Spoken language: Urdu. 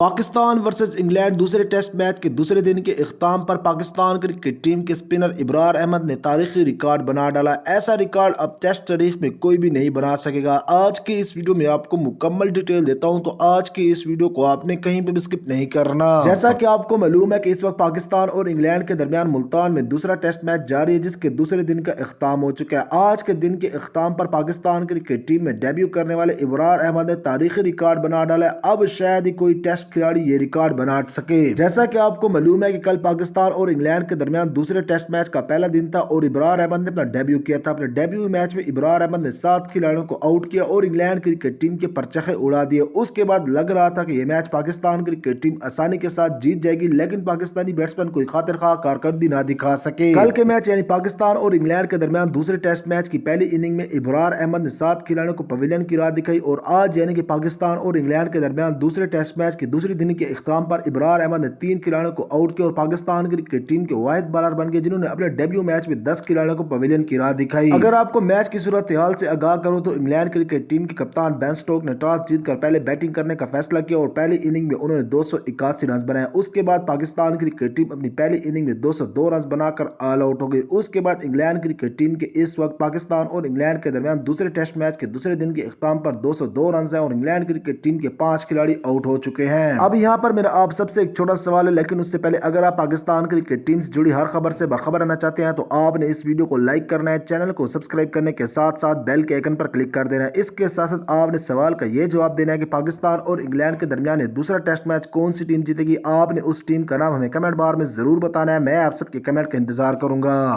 پاکستان ورسز انگلینڈ دوسرے ٹیسٹ میچ کے دوسرے دن کے اختتام پر پاکستان کرکٹ ٹیم کے اسپنر ابرار احمد نے تاریخی ریکارڈ بنا ڈالا۔ ایسا ریکارڈ اب ٹیسٹ تاریخ میں کوئی بھی نہیں بنا سکے گا۔ آج کی اس ویڈیو میں آپ کو مکمل ڈیٹیل دیتا ہوں، تو آج کی اس ویڈیو کو آپ نے کہیں پہ بھی سکپ نہیں کرنا۔ جیسا کہ آپ کو معلوم ہے کہ اس وقت پاکستان اور انگلینڈ کے درمیان ملتان میں دوسرا ٹیسٹ میچ جاری ہے، جس کے دوسرے دن کا اختتام ہو چکا ہے۔ آج کے دن کے اختتام پر پاکستان کرکٹ ٹیم میں ڈیبیو کرنے والے ابرار احمد نے تاریخی ریکارڈ بنا ڈالا ہے۔ اب شاید ہی کوئی ٹیسٹ کھلاڑی یہ ریکارڈ بنا سکے۔ جیسا کہ آپ کو معلوم ہے کہ کل پاکستان اور انگلینڈ کے درمیان دوسرے ٹیسٹ میچ کا پہلا دن تھا اور ابرار احمد نے اپنا ڈیبیو کیا تھا۔ اپنے ڈیبیو میچ میں ابرار احمد نے 7 کھلاڑیوں کو آؤٹ کیا اور انگلینڈ کرکٹ ٹیم کے پرچخے اڑا دیے۔ اس کے بعد لگ رہا تھا کہ یہ میچ پاکستان کرکٹ ٹیم آسانی کے ساتھ جیت جائے گی، لیکن پاکستانی بیٹسمین کوئی خاطر خواہ کارکردگی نہ دکھا سکے۔ کل کے میچ یعنی پاکستان اور انگلینڈ کے درمیان دوسرے ٹیسٹ میچ کی پہلی اننگ میں ابرار احمد نے 7 کھلاڑیوں کو پویلین کی راہ دکھائی، اور آج یعنی کہ پاکستان اور انگلینڈ کے درمیان دوسرے ٹیسٹ میچ کے دوسری دن کے اختتام پر ابرار احمد نے 3 کھلاڑیوں کو آؤٹ کیا اور پاکستان کرکٹ ٹیم کے واحد بالر بن گئے جنہوں نے اپنے ڈیبیو میچ میں 10 کھلاڑیوں کو پویلین کی راہ دکھائی۔ اگر آپ کو میچ کی صورتحال سے آگاہ کروں تو انگلینڈ کرکٹ ٹیم کے کپتان بین سٹوک نے ٹاس جیت کر پہلے بیٹنگ کرنے کا فیصلہ کیا اور پہلی اننگ میں انہوں نے 281 رنز بنائے۔ اس کے بعد پاکستان کرکٹ ٹیم اپنی پہلی اننگ میں 202 رنز بنا کر آل آؤٹ ہو گئی۔ اس کے بعد انگلینڈ کرکٹ ٹیم کے اس وقت پاکستان اور انگلینڈ کے درمیان دوسرے ٹیسٹ میچ کے دوسرے دن کے اختتام پر 202 رنز ہیں اور انگلینڈ کرکٹ ٹیم کے 5 کھلاڑی آؤٹ ہو چکے ہیں۔ اب یہاں پر میرا آپ سب سے ایک چھوٹا سوال ہے، لیکن اس سے پہلے اگر آپ پاکستان کرکٹ ٹیم سے جڑی ہر خبر سے باخبر رہنا چاہتے ہیں تو آپ نے اس ویڈیو کو لائک کرنا ہے، چینل کو سبسکرائب کرنے کے ساتھ ساتھ بیل کے آئیکن پر کلک کر دینا ہے۔ اس کے ساتھ ساتھ آپ نے سوال کا یہ جواب دینا ہے کہ پاکستان اور انگلینڈ کے درمیان دوسرا ٹیسٹ میچ کون سی ٹیم جیتے گی۔ آپ نے اس ٹیم کا نام ہمیں کمنٹ بار میں ضرور بتانا ہے، میں آپ سب کے کمنٹ کا انتظار کروں گا۔